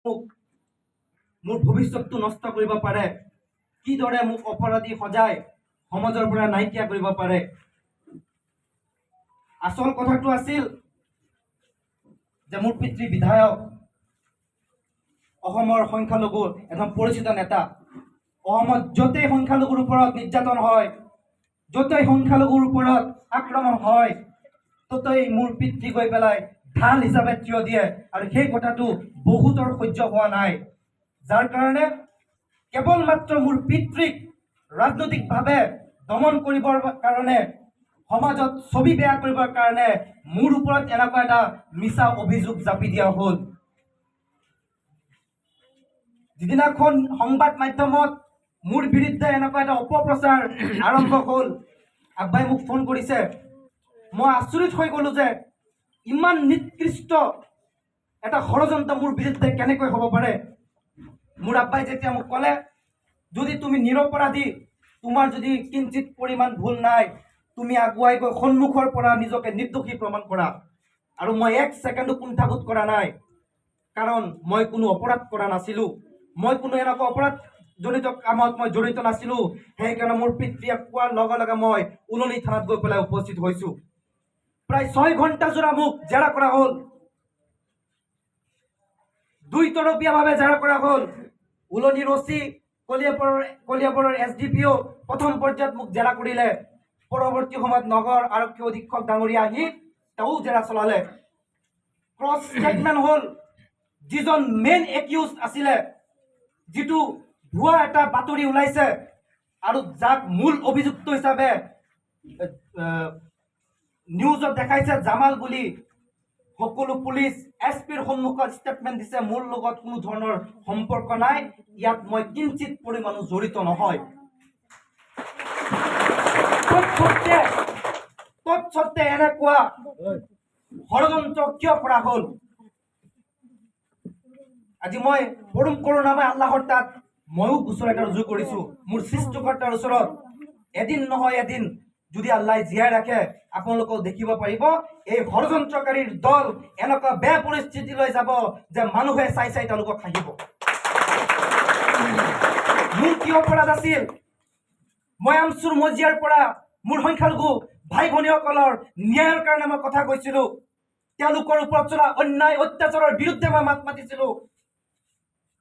মোৰ ভৱিষ্যতটো নষ্ট কৰিব পাৰে, কিদৰে মোক অপৰাধী সজাই সমাজৰ পৰা নাইকিয়া কৰিব পাৰে। আচল কথাটো আছিল যে মোৰ পিতৃ বিধায়ক, অসমৰ সংখ্যালঘুৰ এজন পৰিচিত নেতা। অসমত য'তেই সংখ্যালঘুৰ ওপৰত নিৰ্যাতন হয়, য'তেই সংখ্যালঘুৰ ওপৰত আক্ৰমণ হয়, ত'তেই মোৰ পিতৃ গৈ পেলাই ঢাল হিচাপে থিয় দিয়ে। আৰু সেই কথাটো বহুতৰ সহ্য হোৱা নাই, যাৰ কাৰণে কেৱল মাত্ৰ মোৰ পিতৃক ৰাজনৈতিকভাৱে দমন কৰিবৰ কাৰণে, সমাজত ছবি বেয়া কৰিবৰ কাৰণে মোৰ ওপৰত এনেকুৱা এটা মিছা অভিযোগ জাপি দিয়া হ'ল। যিদিনাখন সংবাদ মাধ্যমত মোৰ বিৰুদ্ধে এনেকুৱা এটা অপপ্ৰচাৰ আৰম্ভ হ'ল, আব্বাই মোক ফোন কৰিছে। মই আচৰিত হৈ গ'লো যে ইমান নিকৃষ্ট এটা ষড়যন্ত্ৰ মোৰ বিৰুদ্ধে কেনেকৈ হ'ব পাৰে। মোৰ আব্বাই যেতিয়া মোক ক'লে, যদি তুমি নিৰপৰাধী, তোমাৰ যদি কিঞ্চিত পৰিমাণ ভুল নাই, তুমি আগুৱাই গৈ সন্মুখৰ পৰা নিজকে নিৰ্দোষী প্ৰমাণ কৰা। আৰু মই এক ছেকেণ্ডো কুণ্ঠাবোধ কৰা নাই, কাৰণ মই কোনো অপৰাধ কৰা নাছিলোঁ, মই কোনো এনেকুৱা অপৰাধ জড়িত কামত মই জড়িত নাছিলোঁ। সেইকাৰণে মোৰ পিতৃয়ে কোৱাৰ লগে লগে মই উলনি থানাত গৈ পেলাই উপস্থিত হৈছোঁ। প্ৰায় 6 ঘণ্টা জোৰা মোক জেৰা কৰা হ'ল, 2 তৰপীয়াভাৱে জেৰা কৰা হ'ল। উলনিৰ OC, কলিয়াবৰৰ SDPO প্ৰথম পৰ্যায়ত মোক জেৰা কৰিলে। পৰৱৰ্তী সময়ত নগৰ আৰক্ষী অধীক্ষক ডাঙৰীয়া আহি তেওঁ জেৰা চলালে। ক্ৰছ ষ্টেটমেণ্ট হ'ল, যিজন মেইন একিউজ আছিলে, যিটো ভুৱা এটা বাতৰি ওলাইছে আৰু যাক মূল অভিযুক্ত হিচাপে নিউজত দেখাইছে জামাল বুলি, সকলো পুলিচ SPৰ সন্মুখত ষ্টেটমেণ্ট দিছে মোৰ লগত কোনো ধৰণৰ সম্পৰ্ক নাই, ইয়াত মই কিঞ্চিত পৰিমাণো জড়িত নহয়। তৎসত্ত্বে এনেকুৱা ষড়যন্ত্ৰ কিয় কৰা হ'ল? আজি মই পৰম কৰোণাময় আল্লাহৰ তাত ময়ো গোচৰ এটা ৰুজু কৰিছোঁ মোৰ সৃষ্টিকৰ্তাৰ ওচৰত। এদিন নহয় এদিন যদি আল্লাহ জীয়াই ৰাখে, আপোনালোকেও দেখিব পাৰিব এই ষড়যন্ত্ৰকাৰীৰ দল এনেকুৱা বেয়া পৰিস্থিতিলৈ যাব যে মানুহে চাই চাই তেওঁলোকক হাঁহিব। মোৰ কি অপৰাধ আছিল? মই আমচুৰ মজিয়াৰ পৰা মোৰ সংখ্যালঘু ভাই ভনীসকলৰ ন্যায়ৰ কাৰণে মই কথা কৈছিলোঁ, তেওঁলোকৰ ওপৰত চলা অন্যায় অত্যাচাৰৰ বিৰুদ্ধে মই মাত মাতিছিলোঁ।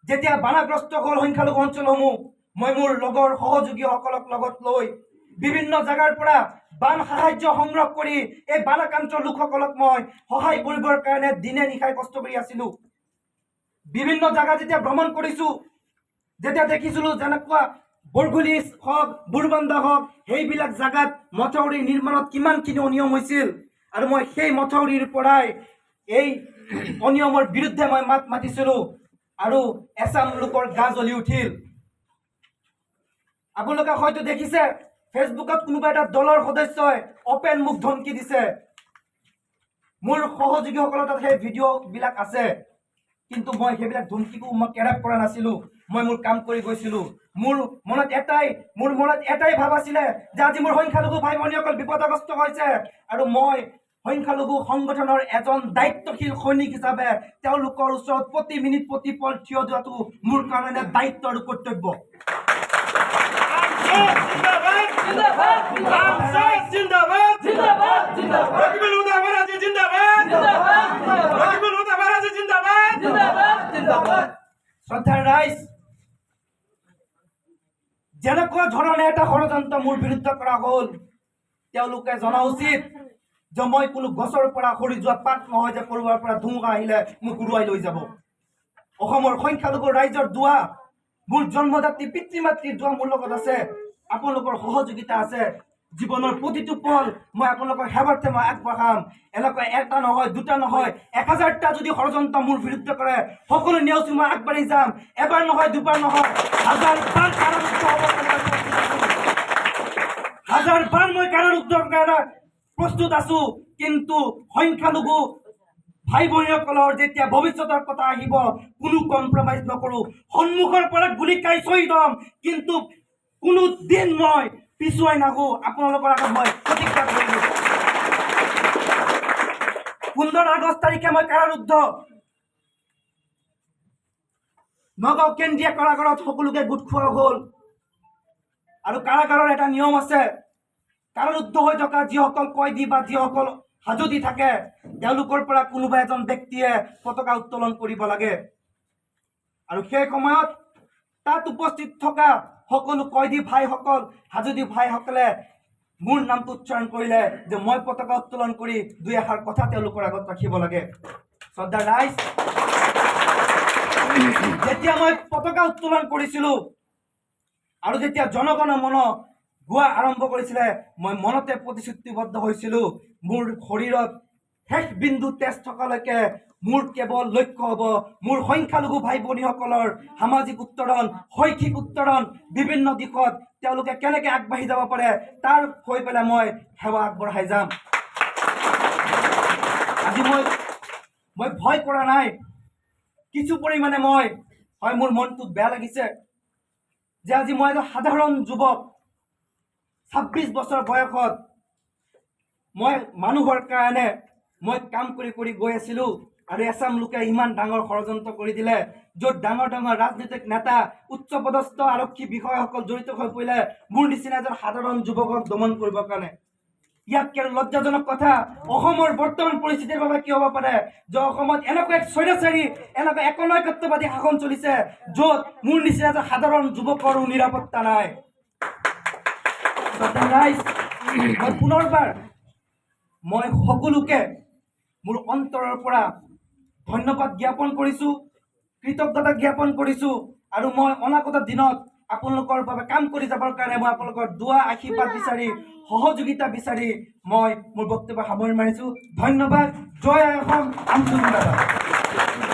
যেতিয়া বানাগ্ৰস্ত হ'ল সংখ্যালঘু অঞ্চলসমূহ, মই মোৰ লগৰ সহযোগীসকলক লগত লৈ বিভিন্ন জাগাৰ পৰা বান সাহায্য সংগ্ৰহ কৰি এই বানাক্ৰান্ত লোকসকলক মই সহায় কৰিবৰ কাৰণে দিনে নিশাই কষ্ট কৰি আছিলোঁ। বিভিন্ন জাগা যেতিয়া ভ্ৰমণ কৰিছোঁ, যেতিয়া দেখিছিলোঁ যেনেকুৱা বৰগুলি হওক, বুৰবান্দা হওক, সেইবিলাক জাগাত মথাউৰি নিৰ্মাণত কিমানখিনি অনিয়ম হৈছিল, আৰু মই সেই মথাউৰিৰ পৰাই এই অনিয়মৰ বিৰুদ্ধে মই মাত মাতিছিলোঁ, আৰু এছাম লোকৰ গা জ্বলি উঠিল। আপোনালোকে হয়তো দেখিছে ফেচবুকত কোনোবা এটা দলৰ সদস্যই অপেন মোক ধমকি দিছে। মোৰ সহযোগীসকলৰ তাত সেই ভিডিঅ'বিলাক আছে, কিন্তু মই সেইবিলাক ধমকিকো মই কেৰেপ কৰা নাছিলোঁ। মই মোৰ কাম কৰি গৈছিলোঁ। মোৰ মনত এটাই ভাৱ আছিলে যে আজি মোৰ সংখ্যালঘু ভাই ভনীসকল বিপদগ্ৰস্ত হৈছে, আৰু মই সংখ্যালঘু সংগঠনৰ এজন দায়িত্বশীল সৈনিক হিচাপে তেওঁলোকৰ ওচৰত প্ৰতি মিনিট প্ৰতি পল থিয় দিয়াটো মোৰ কাৰণে দায়িত্ব আৰু কৰ্তব্য। শ্ৰদ্ধাৰ ৰাইজ, যেনেকুৱা ধৰণে এটা ষড়যন্ত্ৰ মোৰ বিৰুদ্ধে কৰা হ'ল, তেওঁলোকে জনা উচিত যে মই কোনো গছৰ পৰা সৰি যোৱা পাত নহয় যে ক'ৰবাৰ পৰা ধুমুহা আহিলে মোক উৰুৱাই লৈ যাব। অসমৰ সংখ্যালঘু ৰাইজৰ দোৱা, মোৰ জন্মদাত্ৰী পিতৃ মাতৃৰ দোৱা মোৰ লগত আছে, আপোনালোকৰ সহযোগিতা আছে। জীৱনৰ প্ৰতিটো পল মই আপোনালোকৰ সেৱাৰ্থে মই আগবঢ়াম। এনেকুৱা এটা নহয়, দুটা নহয়, 1000টা যদি ষড়যন্ত্ৰ মোৰ বিৰুদ্ধে কৰে, সকলো নেওচি মই আগবাঢ়ি যাম। এবাৰ নহয়, দুবাৰ নহয়, 1000বাৰ মই কাৰাৰুদ্ধৰ কাৰণে প্ৰস্তুত আছো। কিন্তু সংখ্যালঘু ভাই ভনীসকলৰ যেতিয়া ভৱিষ্যতৰ কথা আহিব, কোনো কম্প্ৰমাইজ নকৰো। সন্মুখৰ পৰা গুলি খাই শ্বহীদ হ'ম, কিন্তু কোনো দিন মই পিছুৱাই নাহো। আপোনালোকৰ আগত মই প্ৰতিজ্ঞা কৰিলো। 15 আগষ্ট তাৰিখে মই কাৰাৰুদ্ধ। নগাঁও কেন্দ্ৰীয় কাৰাগাৰত সকলোকে গোট খোৱা হ'ল আৰু কাৰাগাৰৰ এটা নিয়ম আছে কাৰাৰুদ্ধ হৈ থকা যিসকল কয়দী বা যিসকল হাজতি থাকে তেওঁলোকৰ পৰা কোনোবা এজন ব্যক্তিয়ে পতাকা উত্তোলন কৰিব লাগে আৰু সেই সময়ত তাত উপস্থিত থকা সকলো কয়দী ভাইসকল হাজতি ভাইসকলে মোৰ নামটো উচ্চাৰণ কৰিলে যে মই পতাকা উত্তোলন কৰি দুই এষাৰ কথা তেওঁলোকৰ আগত ৰাখিব লাগে শ্ৰদ্ধা ৰাইজ যেতিয়া মই পতাকা উত্তোলন কৰিছিলো আৰু যেতিয়া জনগণ মন গোৱা আৰম্ভ কৰিছিলে মই মনতে প্ৰতিশ্ৰুতিবদ্ধ হৈছিলো মোৰ শৰীৰত শেষ বিন্দু তেজ থকালৈকে মোৰ কেৱল লক্ষ্য হ'ব মোৰ সংখ্যালঘু ভাই ভনীসকলৰ সামাজিক উত্তৰণ শৈক্ষিক উত্তৰণ বিভিন্ন দিশত তেওঁলোকে কেনেকৈ আগবাঢ়ি যাব পাৰে তাৰ হৈ পেলাই মই সেৱা আগবঢ়াই যাম আজি মই ভয় কৰা নাই কিছু পৰিমাণে মই হয় মোৰ মনটোত বেয়া লাগিছে যে আজি মই এজন সাধাৰণ যুৱক 26 বছৰ বয়সত মই মানুহৰ কাৰণে মই কাম কৰি গৈ আছিলো আৰু এছাম লোকে ইমান ডাঙৰ ষড়যন্ত্ৰ কৰি দিলে য'ত ডাঙৰ ডাঙৰ ৰাজনৈতিক নেতা উচ্চপদস্থ আৰক্ষী বিষয়াসকল জড়িত হৈ পৰিলে মোৰ নিচিনা এজন সাধাৰণ যুৱকক দমন কৰিবৰ কাৰণে ইয়াতকৈ আৰু লজ্জাজনক কথা অসমৰ বৰ্তমান পৰিস্থিতিৰ বাবে কি হ'ব পাৰে যে অসমত এনেকুৱা এক স্বৈৰাচাৰী এনেকুৱা একনৈকত্যবাদী শাসন চলিছে য'ত মোৰ নিচিনা এজন সাধাৰণ যুৱকৰো নিৰাপত্তা নাই মই পুনৰবাৰ মই সকলোকে মোৰ অন্তৰৰ পৰা ধন্যবাদ জ্ঞাপন কৰিছো কৃতজ্ঞতা জ্ঞাপন কৰিছো আৰু মই অনাগত দিনত আপোনালোকৰ বাবে কাম কৰি যাবৰ কাৰণে মই আপোনালোকৰ দুৱা আশীৰ্বাদ বিচাৰি সহযোগিতা বিচাৰি মই মোৰ বক্তব্য সামৰি মাৰিছো ধন্যবাদ জয় অসম আমচুং দাদা